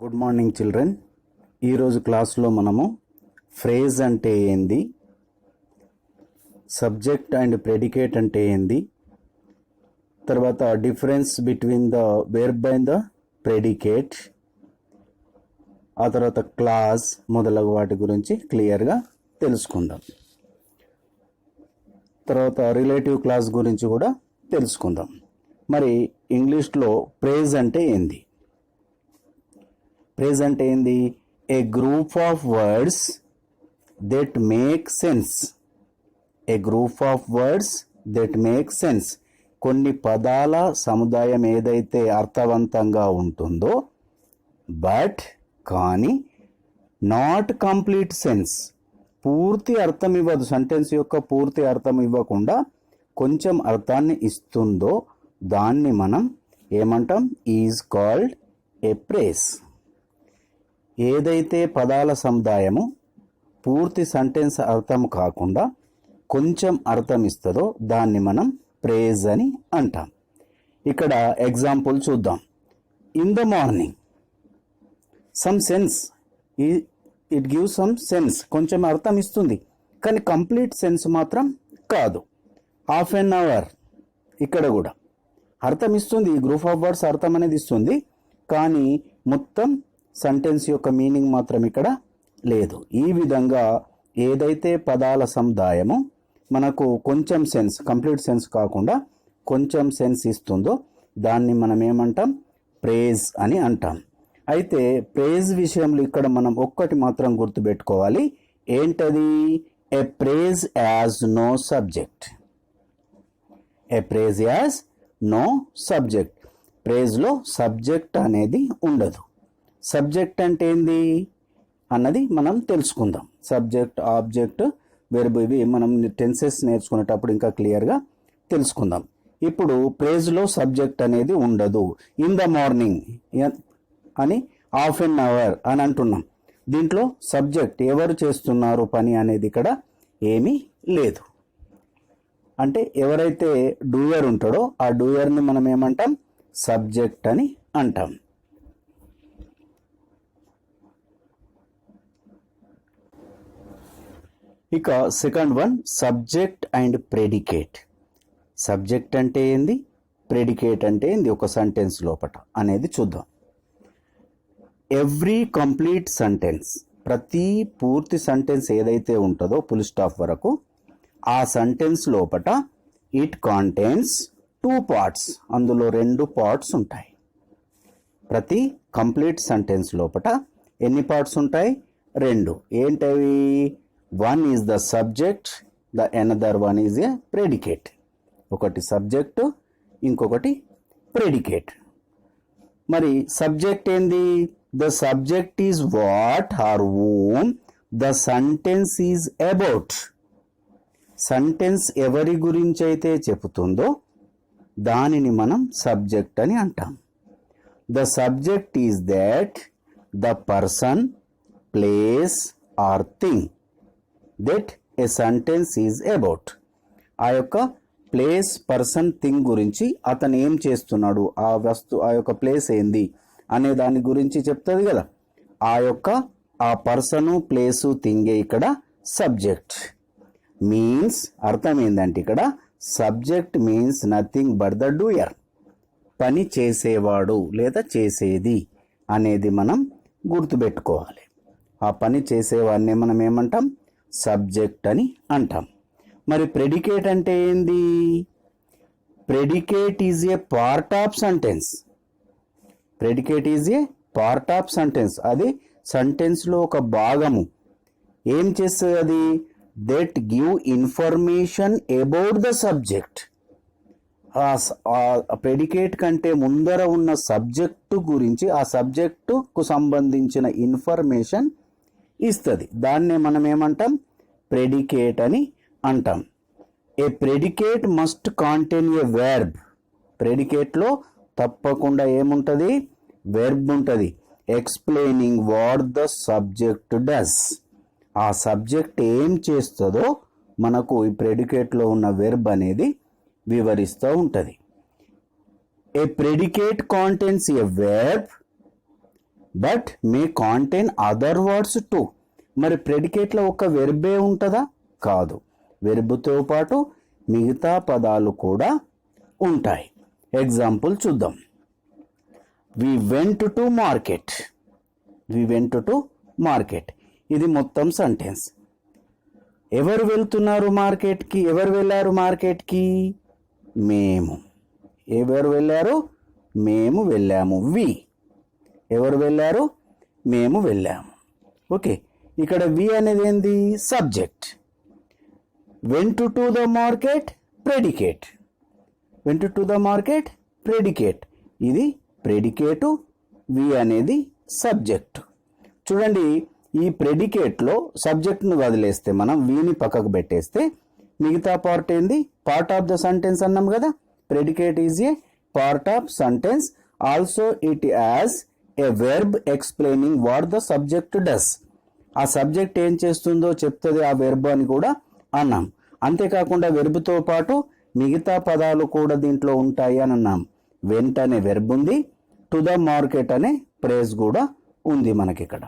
Good morning children. ఈరోజు క్లాస్లో మనము ఫ్రేజ్ అంటే ఏంది, సబ్జెక్ట్ అండ్ ప్రెడికేట్ అంటే ఏంది, తర్వాత difference between the verb and the predicate, ఆ తర్వాత క్లాస్ మొదలగు వాటి గురించి క్లియర్గా తెలుసుకుందాం. తర్వాత రిలేటివ్ క్లాస్ గురించి కూడా తెలుసుకుందాం. మరి ఇంగ్లీష్లో ప్రేజ్ అంటే ఏంది? ప్రేజ్ అంటే ఏంది? A group of words that make sense. A group of words that make sense. కొన్ని పదాల సముదాయం ఏదైతే అర్థవంతంగా ఉంటుందో, బట్ కానీ నాట్ కంప్లీట్ సెన్స్, పూర్తి అర్థం ఇవ్వదు, సెంటెన్స్ యొక్క పూర్తి అర్థం ఇవ్వకుండా కొంచెం అర్థాన్ని ఇస్తుందో దాన్ని మనం ఏమంటాం? Is called a praise. ఏదైతే పదాల సముదాయము పూర్తి సెంటెన్స్ అర్థం కాకుండా కొంచెం అర్థం ఇస్తుందో దాన్ని మనం ప్రేజ్ అని అంటాం. ఇక్కడ ఎగ్జాంపుల్ చూద్దాం. In the morning, some sense, it give some sense, కొంచెం అర్థం ఇస్తుంది కానీ కంప్లీట్ సెన్స్ మాత్రం కాదు. హాఫ్ ఎన్ అవర్, ఇక్కడ కూడా అర్థం ఇస్తుంది, ఈ గ్రూప్ ఆఫ్ వర్డ్స్ అర్థం అనేది ఇస్తుంది కానీ మొత్తం సెంటెన్స్ యొక్క మీనింగ్ మాత్రం ఇక్కడ లేదు. ఈ విధంగా ఏదైతే పదాల సముదాయము మనకు కొంచెం సెన్స్, కంప్లీట్ సెన్స్ కాకుండా కొంచెం సెన్స్ ఇస్తుందో దాన్ని మనం ఏమంటాం? ప్రేజ్ అని అంటాం. అయితే ప్రేజ్ విషయంలో ఇక్కడ మనం ఒక్కటి మాత్రం గుర్తుపెట్టుకోవాలి. ఏంటది? A phrase has no subject. A phrase has no subject. ప్రేజ్లో సబ్జెక్ట్ అనేది ఉండదు. సబ్జెక్ట్ అంటే ఏంది అన్నది మనం తెలుసుకుందాం. సబ్జెక్ట్, ఆబ్జెక్ట్, వెర్బ్, ఇవి మనం టెన్సెస్ నేర్చుకునేటప్పుడు ఇంకా క్లియర్గా తెలుసుకుందాం. ఇప్పుడు ప్రేజ్లో సబ్జెక్ట్ అనేది ఉండదు. ఇన్ ద మార్నింగ్ అని, హాఫ్ ఎన్ అవర్ అని అంటున్నాం. దీంట్లో సబ్జెక్ట్, ఎవరు చేస్తున్నారు పని అనేది ఇక్కడ ఏమీ లేదు. అంటే ఎవరైతే డూయర్ ఉంటాడో ఆ డూయర్ని మనం ఏమంటాం? సబ్జెక్ట్ అని అంటాం. ఇక second one, subject and predicate. Subject అంటే ఏంది, ప్రెడికేట్ అంటే ఏంది ఒక సెంటెన్స్ లోపట అనేది చూద్దాం. ఎవ్రీ కంప్లీట్ సెంటెన్స్, ప్రతి పూర్తి సెంటెన్స్ ఏదైతే ఉంటుందో ఫుల్ స్టాప్ వరకు, ఆ సెంటెన్స్ లోపట ఇట్ కాంటైన్స్ 2 పార్ట్స్, అందులో 2 పార్ట్స్ ఉంటాయి. ప్రతి కంప్లీట్ సెంటెన్స్ లోపట ఎన్ని పార్ట్స్ ఉంటాయి? 2. ఏంటవి? One is the subject, the another one is a predicate. ఒకటి సబ్జెక్టు, ఇంకొకటి ప్రెడికేట్. మరి సబ్జెక్ట్ ఏంది? The subject is what or whom the sentence is about. Sentence ఎవరి గురించి అయితే చెబుతుందో దానిని మనం సబ్జెక్ట్ అని అంటాం. The subject is that the person, place or thing that a sentence is about. ఆ యొక్క ప్లేస్, పర్సన్, థింగ్ గురించి అతను ఏం చేస్తున్నాడు, ఆ ఆ యొక్క ప్లేస్ ఏంది అనే దాని గురించి చెప్తుంది కదా. ఆ పర్సను, ప్లేసు, థింగే ఇక్కడ సబ్జెక్ట్. మీన్స్ అర్థం ఏంటంటే ఇక్కడ subject means nothing but the doer, పని చేసేవాడు లేదా చేసేది అనేది మనం గుర్తుపెట్టుకోవాలి. ఆ పని చేసేవాడిని మనం ఏమంటాం? సబ్జెక్ట్ అని అంటాం. మరి ప్రెడికేట్ అంటే ఏంది? Predicate is a part of sentence. Predicate is a part of sentence. అది సెంటెన్స్లో ఒక భాగము. ఏం చేస్తుంది అది? That give information about the subject. Predicate కంటే ముందర ఉన్న సబ్జెక్టు గురించి, ఆ సబ్జెక్టుకు సంబంధించిన ఇన్ఫర్మేషన్ ఇస్తుంది. దాన్నే మనం ఏమంటాం? ప్రెడికేట్ అని అంటాం. ఏ ప్రెడికేట్ మస్ట్ కాంటైన్ ఏ వెర్బ్. ప్రెడికేట్లో తప్పకుండా ఏముంటుంది? వెర్బ్ ఉంటుంది. Explaining what the subject does. ఆ సబ్జెక్ట్ ఏం చేస్తుందో మనకు ఈ ప్రెడికేట్లో ఉన్న వెర్బ్ అనేది వివరిస్తూ ఉంటుంది. A predicate contains a verb but may contain other words too. మరి ప్రెడికేట్లో ఒక వెర్బే ఉంటుందా? కాదు, వెర్బుతో పాటు మిగతా పదాలు కూడా ఉంటాయి. ఎగ్జాంపుల్ చూద్దాం. We went to market. We went to market, ఇది మొత్తం సెంటెన్స్. ఎవరు వెళ్తున్నారు మార్కెట్కి? ఎవరు వెళ్ళారు మార్కెట్కి? మేము. ఎవరు వెళ్ళారు? మేము వెళ్ళాము. వి. ఎవరు వెళ్ళారు? మేము వెళ్ళాము. ఓకే, ఇక్కడ వి అనేది ఏంది? Subject. Vent to the market predicate. Vent to the market predicate, ఇది ప్రెడికేటు, వి అనేది సబ్జెక్ట్. చూడండి, ఈ ప్రెడికేట్లో సబ్జెక్ట్ను వదిలేస్తే మనం వీని పక్కకు పెట్టేస్తే మిగతా పార్ట్ ఏంది? పార్ట్ ఆఫ్ ద సెంటెన్స్ అన్నాం కదా. Predicate is a part of sentence, also it as a verb explaining what the subject does. ఆ సబ్జెక్ట్ ఏం చేస్తుందో చెప్తుంది ఆ వెర్బ్ అని కూడా అన్నాం. అంతేకాకుండా వెర్బ్తో పాటు మిగతా పదాలు కూడా దీంట్లో ఉంటాయి అని అన్నాం. వెంట్ అనే వెర్బ్ ఉంది, టు ద మార్కెట్ అనే ప్రేజ్ కూడా ఉంది మనకి ఇక్కడ.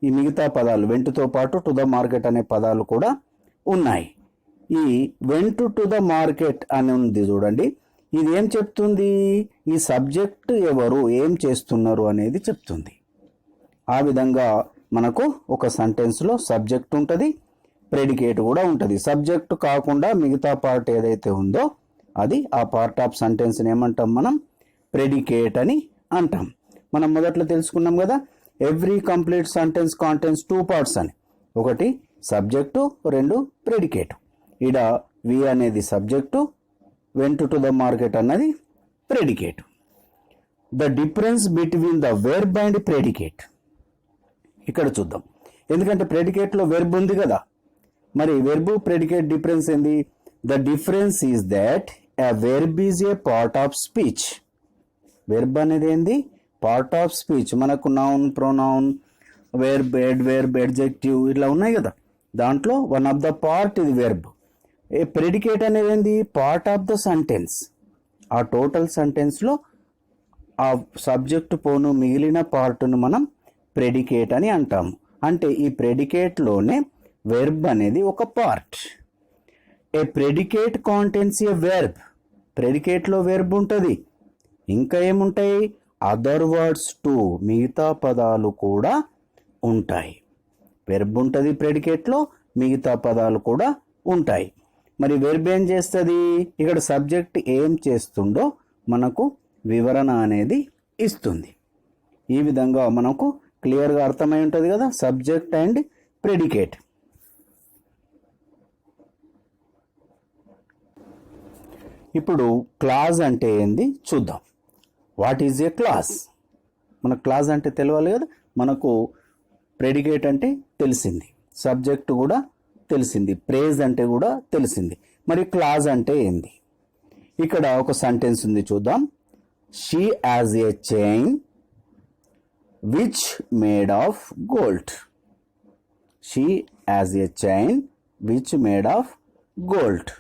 ఈ మిగతా పదాలు వెంట్తో పాటు టు ద మార్కెట్ అనే పదాలు కూడా ఉన్నాయి. ఈ వెంట్ టు ద మార్కెట్ అని ఉంది చూడండి, ఇది ఏం చెప్తుంది? ఈ సబ్జెక్ట్ ఎవరు, ఏం చేస్తున్నారు అనేది చెప్తుంది. ఆ విధంగా మనకు ఒక సెంటెన్స్లో సబ్జెక్ట్ ఉంటుంది, ప్రెడికేట్ కూడా ఉంటుంది. సబ్జెక్ట్ కాకుండా మిగతా పార్ట్ ఏదైతే ఉందో అది ఆ పార్ట్ ఆఫ్ సెంటెన్స్ని ఏమంటాం మనం? ప్రెడికేట్ అని అంటాం. మనం మొదట్లో తెలుసుకున్నాం కదా, every complete sentence contains two parts అని. ఒకటి సబ్జెక్టు, రెండు ప్రెడికేటు. ఈడ వి అనేది subject, went to the market అన్నది predicate. The difference between the verb and predicate ఇక్కడ చూద్దాం. ఎందుకంటే ప్రెడికేట్లో వెర్బ్ ఉంది కదా, మరి వెర్బ్ ప్రెడికేట్ డిఫరెన్స్ ఏంది? The difference is that a verb is a part of speech. Verb అనేది ఏంది? Part of speech. మనకు noun, pronoun, verb, adverb, adjective ఇట్లా ఉన్నాయి కదా, దాంట్లో వన్ ఆఫ్ ద పార్ట్ ఇది వెర్బ్. ఏ ప్రెడికేట్ అనేది ఏంది? Part of the sentence. ఆ టోటల్ సెంటెన్స్లో ఆ సబ్జెక్ట్ పోను మిగిలిన పార్ట్ను మనం ప్రెడికేట్ అని అంటాము. అంటే ఈ ప్రెడికేట్లోనే వెర్బ్ అనేది ఒక part. A predicate contains a verb. ప్రెడికేట్లో verb ఉంటుంది, ఇంకా ఏముంటాయి? అదర్ వర్డ్స్ టు, మిగతా పదాలు కూడా ఉంటాయి. వెర్బ్ ఉంటుంది ప్రెడికేట్లో, మిగతా పదాలు కూడా ఉంటాయి. మరి వెర్బ్ ఏం చేస్తుంది? ఇక్కడ సబ్జెక్ట్ ఏం చేస్తుండో మనకు వివరణ అనేది ఇస్తుంది. ఈ విధంగా మనకు క్లియర్గా అర్థమై ఉంటుంది కదా, సబ్జెక్ట్ అండ్ ప్రెడికేట్. ఇప్పుడు క్లాజ్ అంటే ఏంది చూద్దాం. What is a clause? మనకు క్లాజ్ అంటే తెలియాలి కదా. మనకు ప్రెడికేట్ అంటే తెలిసింది, సబ్జెక్ట్ కూడా తెలిసింది, ప్రేజ్ అంటే కూడా తెలిసింది. మరి క్లాజ్ అంటే ఏంది? ఇక్కడ ఒక సెంటెన్స్ ఉంది చూద్దాం. She as a chain which made of gold. She as a chain which made of gold.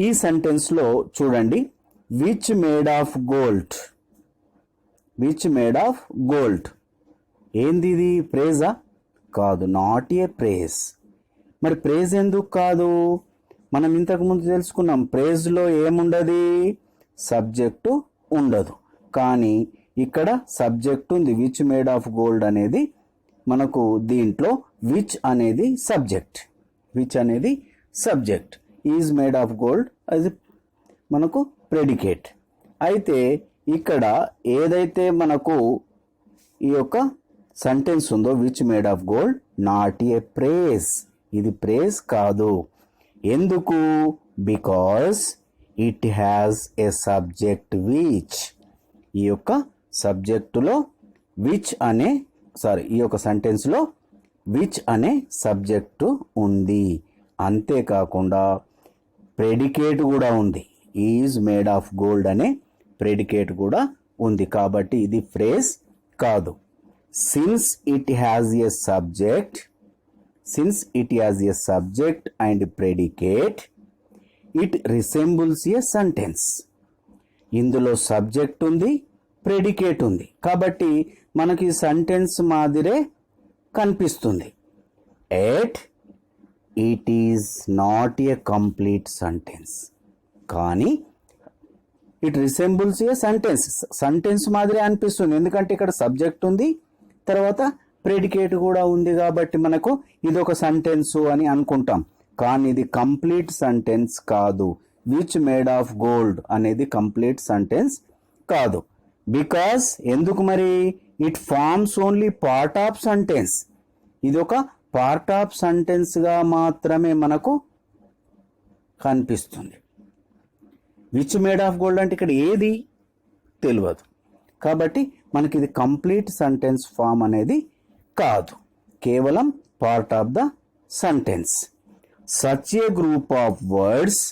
ఈ సెంటెన్స్లో చూడండి, which made of gold. Which made of gold ఏంది? ఇది ప్రేజా? కాదు, నాట్ ఏ ప్రేజ్. మరి ప్రేజ్ ఎందుకు కాదు? మనం ఇంతకుముందు తెలుసుకున్నాం, ప్రేజ్లో ఏముండదు? సబ్జెక్టు ఉండదు. కానీ ఇక్కడ సబ్జెక్ట్ ఉంది, విచ్ మేడ్ ఆఫ్ గోల్డ్ అనేది మనకు దీంట్లో విచ్ అనేది సబ్జెక్ట్. విచ్ అనేది subject, is made of gold అది మనకు ప్రెడికేట్. అయితే ఇక్కడ ఏదైతే మనకు ఈ యొక్క సెంటెన్స్ ఉందో which made of gold, not a praise. ఇది ప్రేజ్ కాదు. ఎందుకు? Because it has a subject which. ఈ యొక్క సబ్జెక్టులో విచ్ అనే ఈ యొక్క సెంటెన్స్లో విచ్ అనే సబ్జెక్టు ఉంది. అంతేకాకుండా ప్రెడికేట్ కూడా ఉంది, ఈజ్ మేడ్ ఆఫ్ గోల్డ్ అనే ప్రెడికేట్ కూడా ఉంది. కాబట్టి ఇది ఫ్రేజ్ కాదు. Since it has a subject, since it has a subject and predicate, it resembles a sentence. ఇందులో సబ్జెక్ట్ ఉంది, ప్రెడికేట్ ఉంది, కాబట్టి మనకి సెంటెన్స్ మాదిరే కనిపిస్తుంది. Yet it is not a complete sentence, కానీ it resembles a sentence. Sentence మాదిరే అనిపిస్తుంది, ఎందుకంటే ఇక్కడ సబ్జెక్ట్ ఉంది, తర్వాత ప్రెడికేట్ కూడా ఉంది, కాబట్టి మనకు ఇది ఒక సెంటెన్స్ అని అనుకుంటాం. కానీ ఇది కంప్లీట్ సెంటెన్స్ కాదు. విచ్ మేడ్ ఆఫ్ గోల్డ్ అనేది కంప్లీట్ సెంటెన్స్ కాదు. బికాస్ ఎందుకు మరి? It forms only part of sentence. ఇది ఒక పార్ట్ ఆఫ్ సెంటెన్స్గా మాత్రమే మనకు కనిపిస్తుంది. విచ్ మేడ్ ఆఫ్ గోల్డ్ అంటే ఇక్కడ ఏది తెలియదు, కాబట్టి మనకి ఇది కంప్లీట్ సెంటెన్స్ ఫామ్ అనేది కాదు, కేవలం part of the sentence. Such a group of words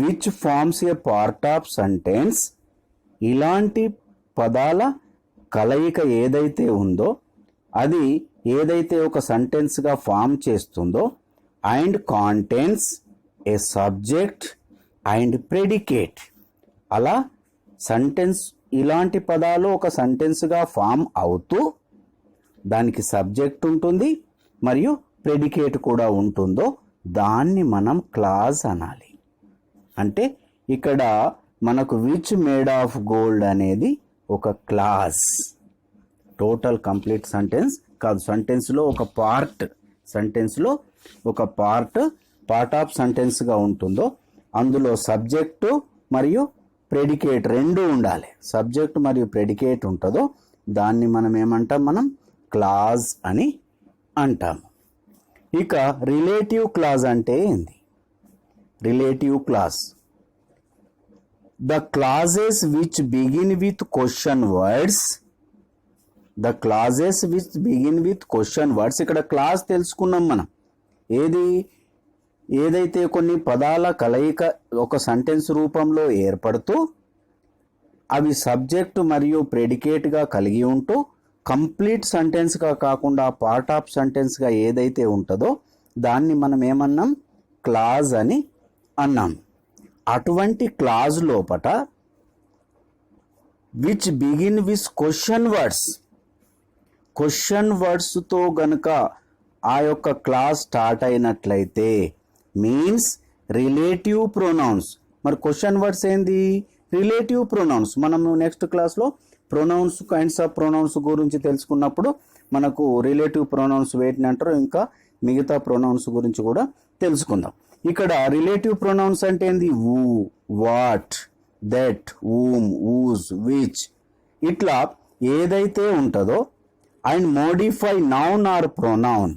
which forms a part of sentence, ఇలాంటి పదాల కలయిక ఏదైతే ఉందో అది ఏదైతే ఒక సెంటెన్స్గా ఫామ్ చేస్తుందో, and contains a subject and predicate, అలా సెంటెన్స్ ఇలాంటి పదాలు ఒక సెంటెన్స్గా ఫామ్ అవుతూ దానికి సబ్జెక్ట్ ఉంటుంది మరియు ప్రెడికేట్ కూడా ఉంటుందో దాన్ని మనం క్లాజ్ అనాలి. అంటే ఇక్కడ మనకు విచ్ మేడ్ ఆఫ్ గోల్డ్ అనేది ఒక క్లాజ్, టోటల్ కంప్లీట్ సెంటెన్స్ కాదు. సెంటెన్స్లో ఒక పార్ట్, సెంటెన్స్లో ఒక పార్ట్ ఆఫ్ సెంటెన్స్గా ఉంటుందో అందులో సబ్జెక్టు మరియు ప్రెడికేట్ రెండు ఉండాలి. సబ్జెక్ట్ మరియు ప్రెడికేట్ ఉంటుందో దాన్ని మనం ఏమంటాం? మనం క్లాజ్ అని అంటాము. ఇక రిలేటివ్ క్లాజ్ అంటే ఏంది? Relative clause the clauses which begin with question words, the clauses which begin with question words. ఇక్కడ క్లాజ్ తెలుసుకున్నాం మనం. ఏదైతే కొన్ని పదాల కలయిక ఒక సెంటెన్స్ రూపంలో ఏర్పడుతూ అవి సబ్జెక్ట్ మరియు ప్రెడికేట్గా కలిగి ఉంటూ కంప్లీట్ సెంటెన్స్గా కాకుండా పార్ట్ ఆఫ్ సెంటెన్స్గా ఏదైతే ఉంటుందో దాన్ని మనం ఏమన్నాం? క్లాజ్ అని అన్నాం. అటువంటి క్లాజ్ లోపట which begin with question words, question వర్డ్స్తో గనుక ఆ యొక్క క్లాజ్ స్టార్ట్ అయినట్లయితే మీన్స్ రిలేటివ్ ప్రొనౌన్స్. మరి క్వశ్చన్ వర్డ్స్ ఏంది? Relative pronouns. మనము నెక్స్ట్ క్లాస్లో ప్రొనౌన్స్, కైండ్స్ ఆఫ్ ప్రొనౌన్స్ గురించి తెలుసుకున్నప్పుడు మనకు రిలేటివ్ ప్రొనౌన్స్ వేటిని అంటారు, ఇంకా మిగతా ప్రొనౌన్స్ గురించి కూడా తెలుసుకుందాం. ఇక్కడ రిలేటివ్ ప్రొనౌన్స్ అంటే ఏంది? Who, what, that, whom, whose, which, ఇట్లా ఏదైతే ఉంటుందో and modify noun or pronoun,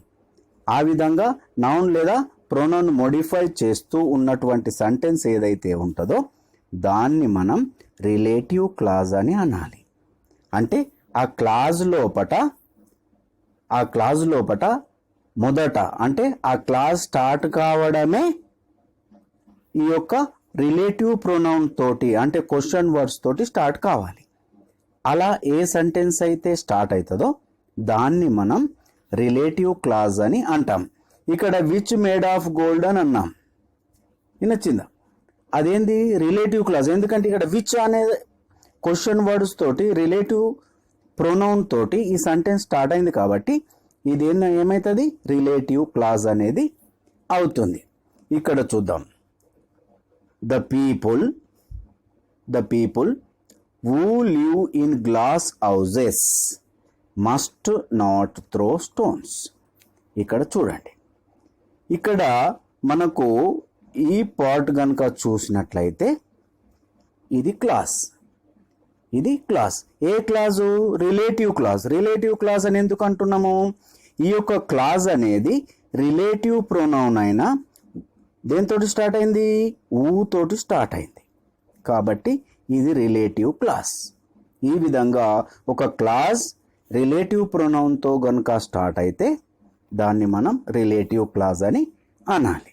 ఆ విధంగా నౌన్ లేదా ప్రొనౌన్ మోడిఫై చేస్తూ ఉన్నటువంటి సెంటెన్స్ ఏదైతే ఉంటుందో దాన్ని మనం రిలేటివ్ క్లాజ్ అని అనాలి. అంటే ఆ క్లాజ్ లోపట మొదట అంటే ఆ క్లాజ్ స్టార్ట్ కావడమే ఈ యొక్క రిలేటివ్ ప్రొనౌన్ తోటి, అంటే క్వశ్చన్ వర్డ్స్ తోటి స్టార్ట్ కావాలి. అలా ఏ సెంటెన్స్ అయితే స్టార్ట్ అవుతుందో దాన్ని మనం రిలేటివ్ క్లాజ్ అని అంటాం. ఇక్కడ విచ్ మేడ్ ఆఫ్ గోల్డ్ అని అన్నాం, వినొచ్చిందా? అదేంది? Relative clause. ఎందుకంటే ఇక్కడ విచ్ అనే క్వశ్చన్ వర్డ్స్ తోటి రిలేటివ్ ప్రొనౌన్ తోటి ఈ సెంటెన్స్ స్టార్ట్ అయింది కాబట్టి ఇది ఏమవుతుంది? రిలేటివ్ క్లాజ్ అనేది అవుతుంది. ఇక్కడ చూద్దాం. The people who live in glass houses must not throw stones. ఇక్కడ చూడండి, ఇక్కడ మనకు ఈ పార్ట్ కనుక చూసినట్లయితే ఇది క్లాస్, ఇది క్లాస్. ఏ clause? Relative clause. Relative clause అని ఎందుకు అంటున్నాము? ఈ యొక్క క్లాస్ అనేది రిలేటివ్ ప్రొనౌన్ అయినా దేనితోటి స్టార్ట్ అయింది? ఊ తోటి స్టార్ట్ అయింది, కాబట్టి ఇది రిలేటివ్ క్లాస్. ఈ విధంగా ఒక క్లాస్ రిలేటివ్ ప్రొనౌన్తో గనుక స్టార్ట్ అయితే దాన్ని మనం రిలేటివ్ క్లాస్ అని అనాలి.